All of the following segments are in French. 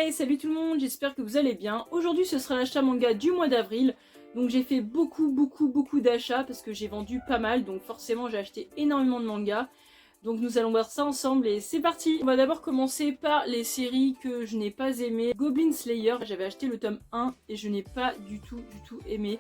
Hey, salut tout le monde, j'espère que vous allez bien. Aujourd'hui ce sera l'achat manga du mois d'avril. Donc j'ai fait beaucoup d'achats parce que j'ai vendu pas mal, donc forcément j'ai acheté énormément de mangas. Donc nous allons voir ça ensemble et c'est parti. On va d'abord commencer par les séries que je n'ai pas aimées. Goblin Slayer, j'avais acheté le tome 1 et je n'ai pas du tout aimé.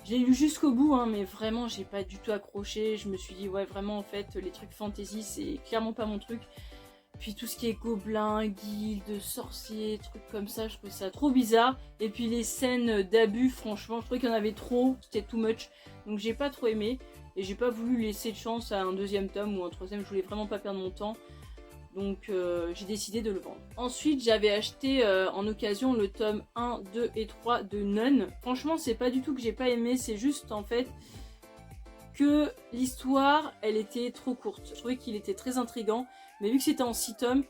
J'ai lu jusqu'au bout, hein, mais vraiment j'ai pas du tout accroché. Je me suis dit ouais vraiment en fait les trucs fantasy c'est clairement pas mon truc. Puis tout ce qui est gobelins, guildes, sorciers, trucs comme ça, je trouvais ça trop bizarre. Et puis les scènes d'abus, franchement, je trouvais qu'il y en avait trop, c'était too much. Donc j'ai pas trop aimé. Et j'ai pas voulu laisser de chance à un deuxième tome ou un troisième, je voulais vraiment pas perdre mon temps. Donc j'ai décidé de le vendre. Ensuite j'avais acheté en occasion le tome 1, 2 et 3 de Nun. Franchement c'est pas du tout que j'ai pas aimé, c'est juste en fait que l'histoire elle était trop courte. Je trouvais qu'il était très intriguant. Mais vu que c'était en 6 tomes,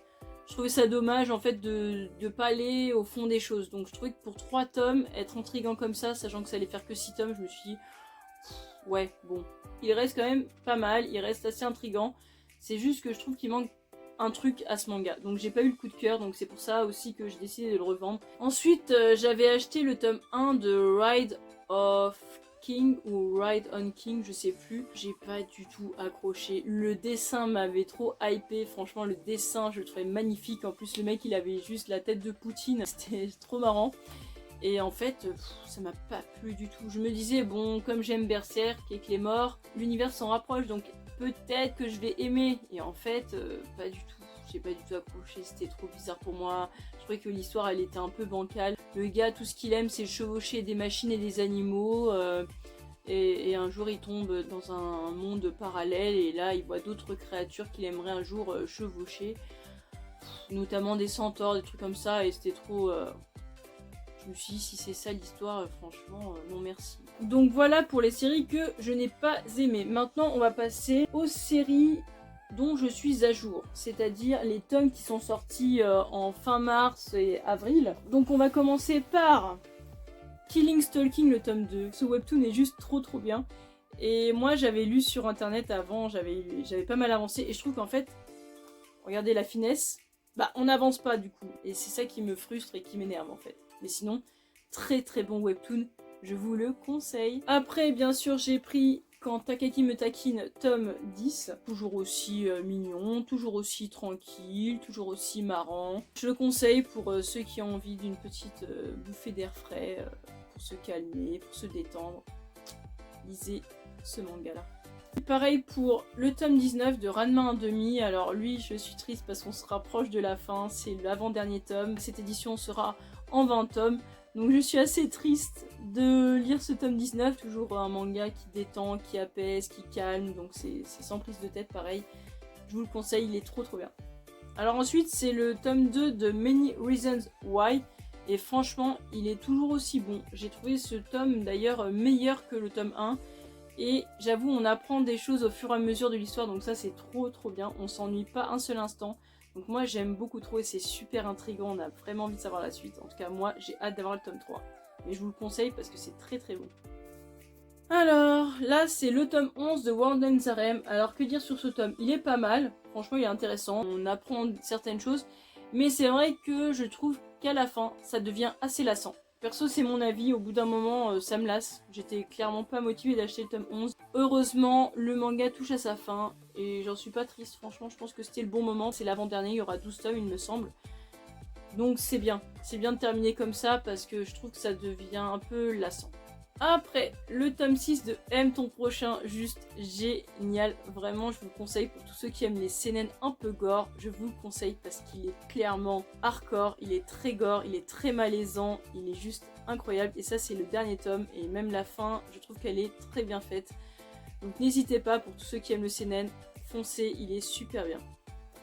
je trouvais ça dommage en fait de pas aller au fond des choses. Donc je trouvais que pour 3 tomes, être intriguant comme ça, sachant que ça allait faire que 6 tomes, je me suis dit, ouais, bon. Il reste quand même pas mal, il reste assez intriguant. C'est juste que je trouve qu'il manque un truc à ce manga. Donc j'ai pas eu le coup de cœur, donc c'est pour ça aussi que j'ai décidé de le revendre. Ensuite, j'avais acheté le tome 1 de Ride of King ou Ride on King, je sais plus. J'ai pas du tout accroché. Le dessin m'avait trop hypé. Franchement, le dessin, je le trouvais magnifique. En plus, le mec, il avait juste la tête de Poutine. C'était trop marrant. Et en fait, ça m'a pas plu du tout. Je me disais, bon, comme j'aime Berserk et que les morts, l'univers s'en rapproche, donc peut-être que je vais aimer. Et en fait, pas du tout. J'ai pas du tout accroché, c'était trop bizarre pour moi. Je trouvais que l'histoire, elle était un peu bancale. Le gars, tout ce qu'il aime, c'est chevaucher des machines et des animaux. Et un jour, il tombe dans un monde parallèle. Et là, il voit d'autres créatures qu'il aimerait un jour chevaucher. Notamment des centaures, des trucs comme ça. Et c'était trop... Je me suis dit, si c'est ça l'histoire, franchement, non merci. Donc voilà pour les séries que je n'ai pas aimées. Maintenant, on va passer aux séries dont je suis à jour, c'est-à-dire les tomes qui sont sortis en fin mars et avril. Donc on va commencer par Killing Stalking, le tome 2. Ce webtoon est juste trop bien. Et moi j'avais lu sur internet avant, j'avais pas mal avancé et je trouve qu'en fait, regardez la finesse, bah on n'avance pas du coup. Et c'est ça qui me frustre et qui m'énerve en fait. Mais sinon, très bon webtoon, je vous le conseille. Après bien sûr j'ai pris Quand Takaki me taquine, tome 10, toujours aussi mignon, toujours aussi tranquille, toujours aussi marrant. Je le conseille pour ceux qui ont envie d'une petite bouffée d'air frais, pour se calmer, pour se détendre. Lisez ce manga-là. Pareil pour le tome 19 de Ranma 1/2. Alors lui, je suis triste parce qu'on se rapproche de la fin, c'est l'avant-dernier tome. Cette édition sera en 20 tomes. Donc je suis assez triste de lire ce tome 19, toujours un manga qui détend, qui apaise, qui calme, donc c'est sans prise de tête pareil. Je vous le conseille, il est trop bien. Alors ensuite c'est le tome 2 de Many Reasons Why, et franchement il est toujours aussi bon. J'ai trouvé ce tome d'ailleurs meilleur que le tome 1, et j'avoue on apprend des choses au fur et à mesure de l'histoire, donc ça c'est trop bien, on s'ennuie pas un seul instant. Donc moi j'aime beaucoup trop et c'est super intriguant, on a vraiment envie de savoir la suite. En tout cas moi j'ai hâte d'avoir le tome 3. Mais je vous le conseille parce que c'est très bon. Alors là c'est le tome 11 de Warden Zarem. Alors que dire sur ce tome? Il est pas mal, franchement il est intéressant, on apprend certaines choses. Mais c'est vrai que je trouve qu'à la fin ça devient assez lassant. Perso c'est mon avis, au bout d'un moment ça me lasse. J'étais clairement pas motivée d'acheter le tome 11. Heureusement le manga touche à sa fin et j'en suis pas triste, franchement je pense que c'était le bon moment. C'est l'avant-dernier, il y aura 12 tomes il me semble. Donc c'est bien de terminer comme ça parce que je trouve que ça devient un peu lassant. Après, le tome 6 de Aime ton prochain, juste génial. Vraiment, je vous le conseille pour tous ceux qui aiment les seinen un peu gore. Je vous le conseille parce qu'il est clairement hardcore, il est très gore, il est très malaisant, il est juste incroyable. Et ça, c'est le dernier tome et même la fin, je trouve qu'elle est très bien faite. Donc n'hésitez pas, pour tous ceux qui aiment le seinen, foncez, il est super bien.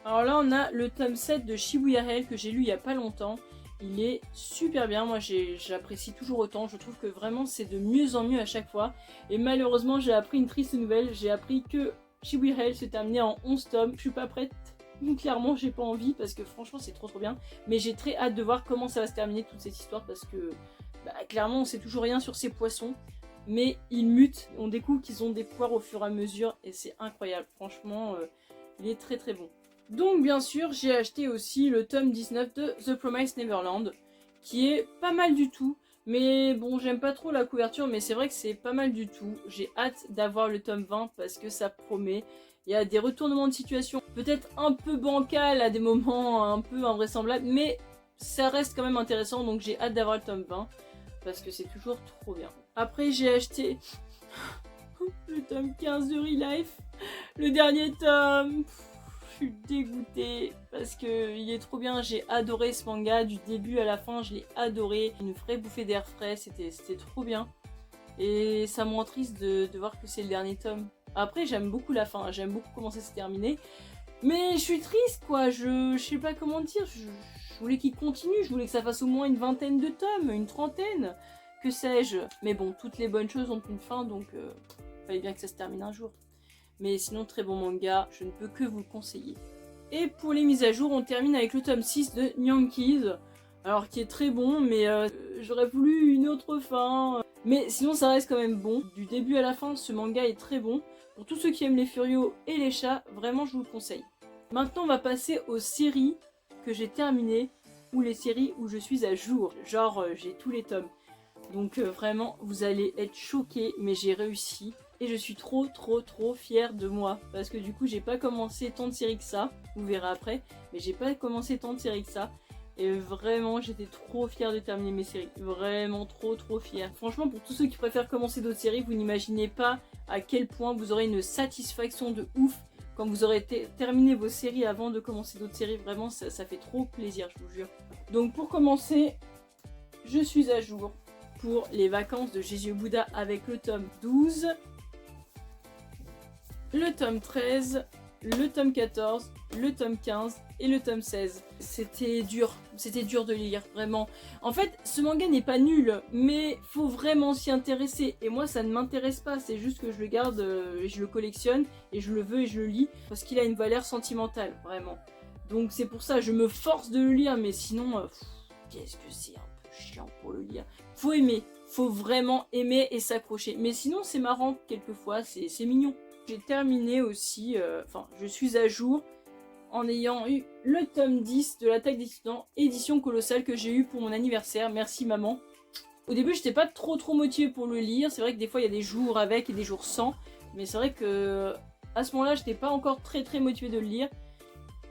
Alors là, on a le tome 7 de Shibuya Hell que j'ai lu il y a pas longtemps. Il est super bien, moi j'apprécie toujours autant, je trouve que vraiment c'est de mieux en mieux à chaque fois. Et malheureusement j'ai appris une triste nouvelle, j'ai appris que Shibuya Hell se terminait en 11 tomes. Je suis pas prête, clairement j'ai pas envie parce que franchement c'est trop bien. Mais j'ai très hâte de voir comment ça va se terminer toute cette histoire parce que clairement on sait toujours rien sur ces poissons. Mais ils mutent, on découvre qu'ils ont des pouvoirs au fur et à mesure et c'est incroyable, franchement il est très bon. Donc bien sûr, j'ai acheté aussi le tome 19 de The Promised Neverland, qui est pas mal du tout. Mais bon, j'aime pas trop la couverture, mais c'est vrai que c'est pas mal du tout. J'ai hâte d'avoir le tome 20 parce que ça promet. Il y a des retournements de situation, peut-être un peu bancal à des moments un peu invraisemblables, mais ça reste quand même intéressant, donc j'ai hâte d'avoir le tome 20 parce que c'est toujours trop bien. Après, j'ai acheté le tome 15 de Relife, le dernier tome. Je suis dégoûtée parce que il est trop bien, j'ai adoré ce manga du début à la fin, je l'ai adoré, une vraie bouffée d'air frais, c'était trop bien. Et ça me rend triste de voir que c'est le dernier tome. Après j'aime beaucoup la fin, j'aime beaucoup comment ça s'est terminé, mais je suis triste quoi, je sais pas comment dire, je voulais qu'il continue, je voulais que ça fasse au moins une vingtaine de tomes, une trentaine, que sais-je. Mais bon, toutes les bonnes choses ont une fin, donc fallait bien que ça se termine un jour. Mais sinon, très bon manga, je ne peux que vous le conseiller. Et pour les mises à jour, on termine avec le tome 6 de Nyankees. Alors, qui est très bon, mais j'aurais voulu une autre fin. Mais sinon, ça reste quand même bon. Du début à la fin, ce manga est très bon. Pour tous ceux qui aiment les furios et les chats, vraiment, je vous le conseille. Maintenant, on va passer aux séries que j'ai terminées, ou les séries où je suis à jour. Genre, j'ai tous les tomes. Donc vraiment, vous allez être choqués, mais j'ai réussi. Et je suis trop fière de moi. Parce que du coup, j'ai pas commencé tant de séries que ça. Vous verrez après. Mais j'ai pas commencé tant de séries que ça. Et vraiment, j'étais trop fière de terminer mes séries. Vraiment trop fière. Franchement, pour tous ceux qui préfèrent commencer d'autres séries, vous n'imaginez pas à quel point vous aurez une satisfaction de ouf quand vous aurez terminé vos séries avant de commencer d'autres séries. Vraiment, ça fait trop plaisir, je vous jure. Donc pour commencer, je suis à jour pour les vacances de Jésus Bouddha avec le tome 12, le tome 13, le tome 14, le tome 15 et le tome 16. C'était dur de lire, vraiment. En fait, ce manga n'est pas nul, mais faut vraiment s'y intéresser. Et moi, ça ne m'intéresse pas, c'est juste que je le garde, je le collectionne, et je le veux et je le lis, parce qu'il a une valeur sentimentale, vraiment. Donc c'est pour ça, je me force de le lire, mais sinon, qu'est-ce que c'est un peu chiant pour le lire. Faut aimer, faut vraiment aimer et s'accrocher. Mais sinon, c'est marrant, quelquefois, c'est mignon. J'ai terminé aussi, je suis à jour en ayant eu le tome 10 de l'Attaque des Titans, édition colossale que j'ai eu pour mon anniversaire. Merci maman. Au début, j'étais pas trop motivée pour le lire. C'est vrai que des fois, il y a des jours avec et des jours sans. Mais c'est vrai que à ce moment-là, j'étais pas encore très motivée de le lire.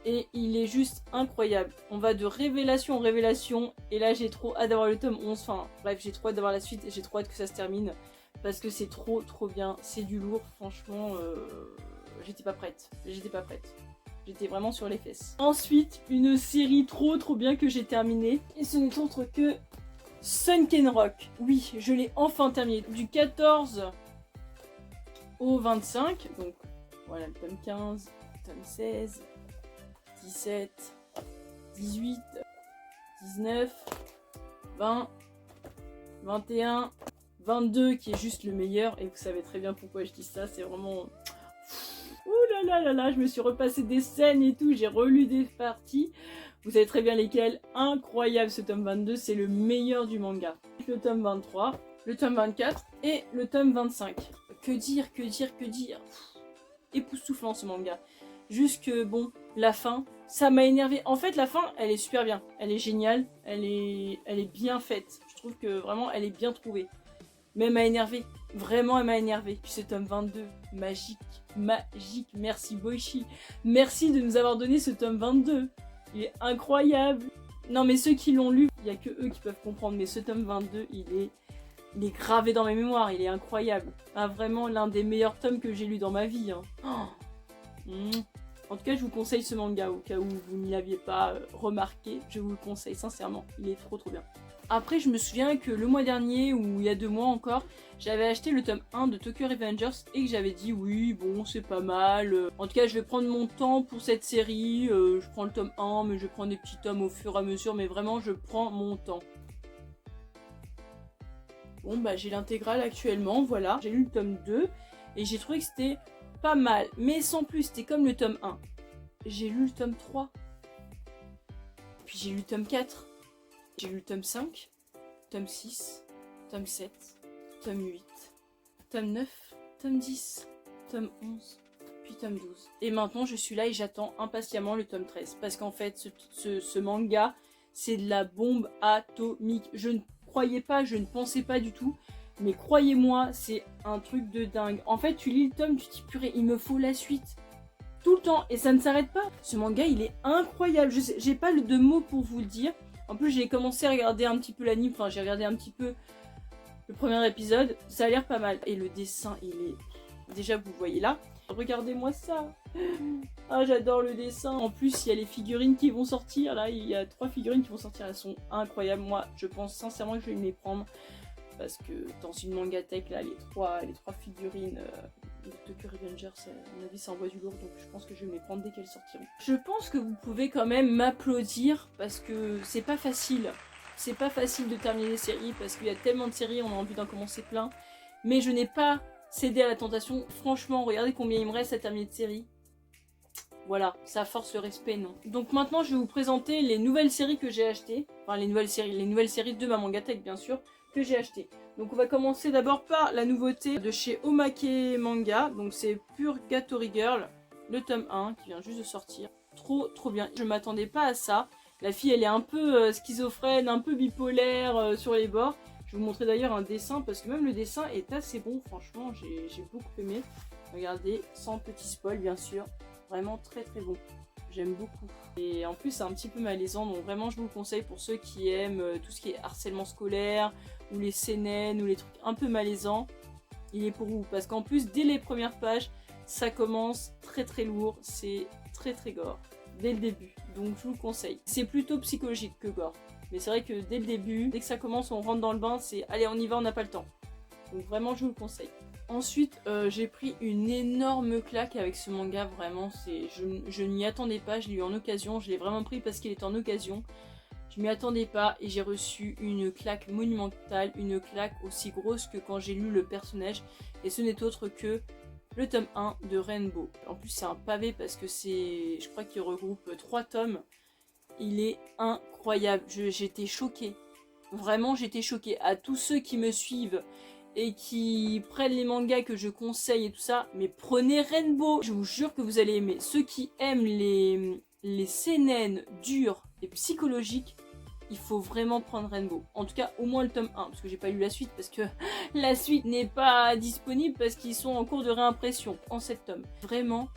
Et il est juste incroyable. On va de révélation en révélation. Et là, j'ai trop hâte d'avoir le tome 11. Enfin, bref, j'ai trop hâte d'avoir la suite et j'ai trop hâte que ça se termine. Parce que c'est trop bien. C'est du lourd, franchement. J'étais pas prête. J'étais vraiment sur les fesses. Ensuite, une série trop bien que j'ai terminée. Et ce n'est autre que Sunken Rock. Oui, je l'ai enfin terminé. Du 14 au 25. Donc, voilà, le tome 15, le tome 16, 17, 18, 19, 20, 21, 22 qui est juste le meilleur. Et vous savez très bien pourquoi je dis ça. C'est vraiment... Ouh là, je me suis repassé des scènes et tout, j'ai relu des parties. Vous savez très bien lesquelles. Incroyable ce tome 22, c'est le meilleur du manga. Le tome 23, le tome 24 et le tome 25. Que dire époustouflant ce manga. Juste que bon, la fin, ça m'a énervé. En fait, la fin, elle est super bien. Elle est géniale, elle est bien faite. Je trouve que vraiment, elle est bien trouvée. Mais elle m'a énervé. Vraiment, elle m'a énervé. Puis ce tome 22, magique. Merci Boichi. Merci de nous avoir donné ce tome 22. Il est incroyable. Non, mais ceux qui l'ont lu, il n'y a que eux qui peuvent comprendre. Mais ce tome 22, il est gravé dans mes mémoires. Il est incroyable. Ah, vraiment l'un des meilleurs tomes que j'ai lu dans ma vie. Hein. En tout cas, je vous conseille ce manga au cas où vous n'y l'aviez pas remarqué. Je vous le conseille sincèrement. Il est trop bien. Après, je me souviens que le mois dernier, ou il y a 2 mois encore, j'avais acheté le tome 1 de Tokyo Revengers et que j'avais dit oui, bon, c'est pas mal. En tout cas, je vais prendre mon temps pour cette série. Je prends le tome 1, mais je prends des petits tomes au fur et à mesure. Mais vraiment, je prends mon temps. Bon, bah, j'ai l'intégrale actuellement, voilà. J'ai lu le tome 2 et j'ai trouvé que c'était pas mal. Mais sans plus, c'était comme le tome 1. J'ai lu le tome 3. Puis j'ai lu le tome 4. J'ai lu le tome 5, tome 6, tome 7, tome 8, tome 9, tome 10, tome 11, puis tome 12. Et maintenant je suis là et j'attends impatiemment le tome 13. Parce qu'en fait ce manga, c'est de la bombe atomique. Je ne croyais pas, je ne pensais pas du tout. Mais croyez-moi, c'est un truc de dingue. En fait, tu lis le tome, tu te dis purée, il me faut la suite. Tout le temps, et ça ne s'arrête pas. Ce manga, il est incroyable. J'ai pas de mots pour vous le dire. En plus, j'ai commencé à regarder un petit peu l'anime. Enfin, j'ai regardé un petit peu le premier épisode. Ça a l'air pas mal. Et le dessin, il est... Déjà, vous le voyez là. Regardez-moi ça. Ah, j'adore le dessin. En plus, il y a les figurines qui vont sortir. Là, il y a 3 figurines qui vont sortir. Elles sont incroyables. Moi, je pense sincèrement que je vais me les prendre. Parce que dans une mangatech, là, les trois figurines de Tokyo Revengers, à mon avis, ça envoie du lourd. Donc je pense que je vais me les prendre dès qu'elles sortiront. Je pense que vous pouvez quand même m'applaudir parce que c'est pas facile. C'est pas facile de terminer les séries parce qu'il y a tellement de séries, on a envie d'en commencer plein. Mais je n'ai pas cédé à la tentation. Franchement, regardez combien il me reste à terminer de séries. Voilà, ça force le respect, non. Donc maintenant, je vais vous présenter les nouvelles séries que j'ai achetées. Enfin, les nouvelles séries de ma mangatech, bien sûr, que j'ai achetées. Donc on va commencer d'abord par la nouveauté de chez Omake Manga. Donc c'est Purgatory Girl, le tome 1, qui vient juste de sortir. Trop bien. Je m'attendais pas à ça. La fille, elle est un peu schizophrène, un peu bipolaire sur les bords. Je vais vous montrer d'ailleurs un dessin, parce que même le dessin est assez bon. Franchement, j'ai beaucoup aimé. Regardez, sans petit spoil, bien sûr. Vraiment très bon. J'aime beaucoup. Et en plus, c'est un petit peu malaisant, donc vraiment, je vous le conseille pour ceux qui aiment tout ce qui est harcèlement scolaire, ou les seinen, ou les trucs un peu malaisants. Il est pour vous, parce qu'en plus, dès les premières pages, ça commence très lourd, c'est très gore, dès le début. Donc, je vous le conseille. C'est plutôt psychologique que gore. Mais c'est vrai que dès le début, dès que ça commence, on rentre dans le bain, c'est allez, on y va, on n'a pas le temps. Donc vraiment, je vous le conseille. Ensuite, j'ai pris une énorme claque avec ce manga, vraiment, je n'y attendais pas, je l'ai eu en occasion, je l'ai vraiment pris parce qu'il est en occasion. Je m'y attendais pas et j'ai reçu une claque monumentale, une claque aussi grosse que quand j'ai lu le personnage. Et ce n'est autre que le tome 1 de Rainbow. En plus, c'est un pavé parce que je crois qu'il regroupe 3 tomes. Il est incroyable, j'étais choquée. Vraiment, j'étais choquée. À tous ceux qui me suivent et qui prennent les mangas que je conseille et tout ça, mais prenez Rainbow, je vous jure que vous allez aimer. Ceux qui aiment les seinen durs et psychologiques, il faut vraiment prendre Rainbow. En tout cas, au moins le tome 1, parce que j'ai pas lu la suite, parce que la suite n'est pas disponible, parce qu'ils sont en cours de réimpression en 7 tomes. Vraiment,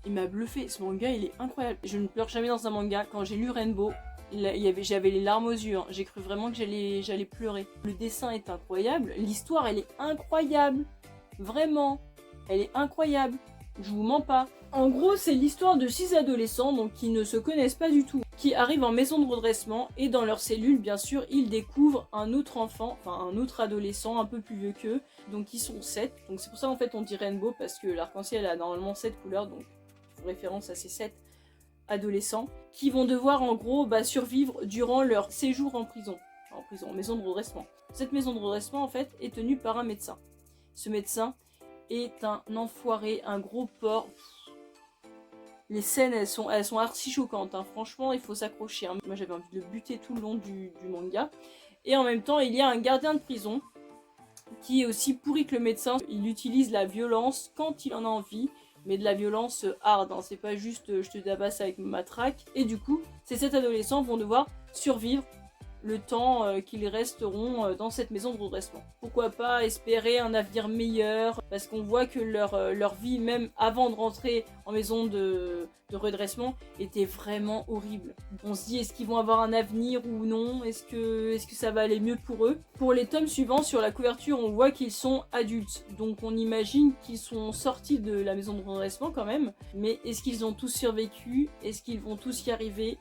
il m'a bluffé, ce manga il est incroyable. Je ne pleure jamais dans un manga. Quand j'ai lu Rainbow, j'avais les larmes aux yeux, hein. J'ai cru vraiment que j'allais pleurer. Le dessin est incroyable, l'histoire elle est incroyable, vraiment, elle est incroyable, je vous mens pas. En gros, c'est l'histoire de 6 adolescents donc, qui ne se connaissent pas du tout, qui arrivent en maison de redressement et dans leur cellule, bien sûr, ils découvrent un autre enfant, enfin un autre adolescent un peu plus vieux qu'eux, donc ils sont 7. Donc c'est pour ça en fait on dit Rainbow parce que l'arc-en-ciel a normalement 7 couleurs, donc référence à ces 7 adolescents qui vont devoir en gros survivre durant leur séjour en maison de redressement. Cette maison de redressement en fait est tenue par un médecin. Ce médecin est un enfoiré, un gros porc. Les scènes elles sont archi choquantes, hein. Franchement il faut s'accrocher, hein. Moi j'avais envie de le buter tout le long du manga. Et en même temps il y a un gardien de prison qui est aussi pourri que le médecin. Il utilise la violence quand il en a envie, mais de la violence hard, hein. C'est pas juste je te tabasse avec ma matraque. Et du coup, ces 7 adolescents vont devoir survivre le temps qu'ils resteront dans cette maison de redressement. Pourquoi pas espérer un avenir meilleur, parce qu'on voit que leur vie, même avant de rentrer en maison de redressement, était vraiment horrible. On se dit, est-ce qu'ils vont avoir un avenir ou non? Est-ce que ça va aller mieux pour eux? Pour les tomes suivants, sur la couverture, on voit qu'ils sont adultes. Donc on imagine qu'ils sont sortis de la maison de redressement quand même. Mais est-ce qu'ils ont tous survécu? Est-ce qu'ils vont tous y arriver?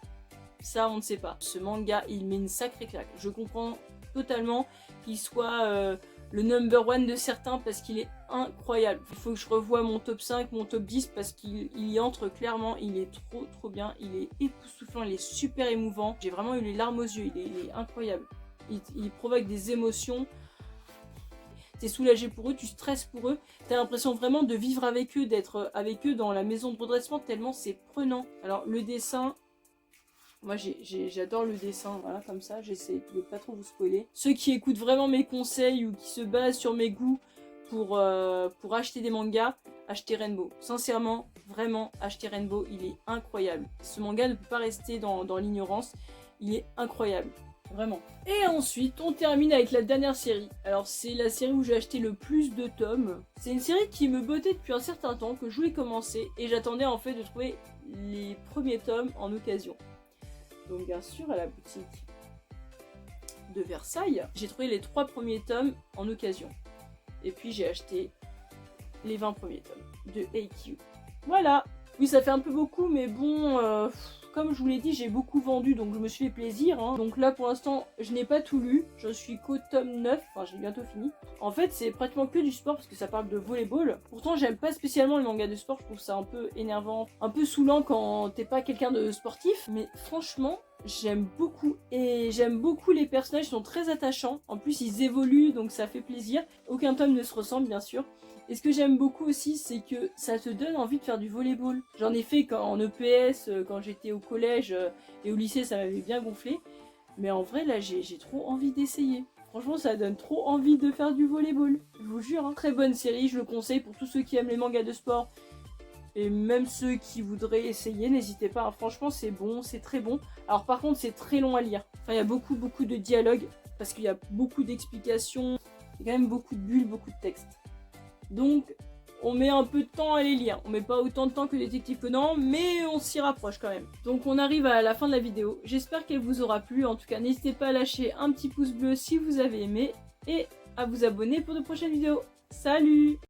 Ça, on ne sait pas. Ce manga, il met une sacrée claque. Je comprends totalement qu'il soit le number one de certains parce qu'il est incroyable. Il faut que je revoie mon top 5, mon top 10 parce qu'il y entre clairement. Il est trop bien. Il est époustouflant, il est super émouvant. J'ai vraiment eu les larmes aux yeux. Il est incroyable. Il provoque des émotions. T'es soulagé pour eux, tu stresses pour eux. T'as l'impression vraiment de vivre avec eux, d'être avec eux dans la maison de redressement tellement c'est prenant. Alors le dessin... Moi j'adore le dessin, voilà, comme ça, j'essaie de pas trop vous spoiler. Ceux qui écoutent vraiment mes conseils ou qui se basent sur mes goûts pour acheter des mangas, achetez Rainbow. Sincèrement, vraiment, achetez Rainbow, il est incroyable. Ce manga ne peut pas rester dans l'ignorance, il est incroyable. Vraiment. Et ensuite, on termine avec la dernière série. Alors, c'est la série où j'ai acheté le plus de tomes. C'est une série qui me bottait depuis un certain temps, que je voulais commencer, et j'attendais en fait de trouver les premiers tomes en occasion. Donc, bien sûr, à la boutique de Versailles, j'ai trouvé les 3 premiers tomes en occasion. Et puis, j'ai acheté les 20 premiers tomes de AQ. Voilà. Oui, ça fait un peu beaucoup, mais bon... Comme je vous l'ai dit, j'ai beaucoup vendu, donc je me suis fait plaisir. Hein. Donc là, pour l'instant, je n'ai pas tout lu. Je suis qu'au tome 9, enfin j'ai bientôt fini. En fait, c'est pratiquement que du sport, parce que ça parle de volleyball. Pourtant, j'aime pas spécialement les mangas de sport, je trouve ça un peu énervant, un peu saoulant quand t'es pas quelqu'un de sportif. Mais franchement, j'aime beaucoup. Et j'aime beaucoup les personnages, ils sont très attachants. En plus, ils évoluent, donc ça fait plaisir. Aucun tome ne se ressemble, bien sûr. Et ce que j'aime beaucoup aussi, c'est que ça te donne envie de faire du volleyball. J'en ai fait en EPS, quand j'étais au collège et au lycée, ça m'avait bien gonflé. Mais en vrai, là, j'ai trop envie d'essayer. Franchement, ça donne trop envie de faire du volleyball. Je vous jure, hein. Très bonne série, je le conseille pour tous ceux qui aiment les mangas de sport. Et même ceux qui voudraient essayer, n'hésitez pas. Franchement, c'est bon, c'est très bon. Alors par contre, c'est très long à lire. Enfin, il y a beaucoup de dialogues, parce qu'il y a beaucoup d'explications. Il y a quand même beaucoup de bulles, beaucoup de textes. Donc, on met un peu de temps à les lire. On met pas autant de temps que Détective Conan, mais on s'y rapproche quand même. Donc, on arrive à la fin de la vidéo. J'espère qu'elle vous aura plu. En tout cas, n'hésitez pas à lâcher un petit pouce bleu si vous avez aimé et à vous abonner pour de prochaines vidéos. Salut!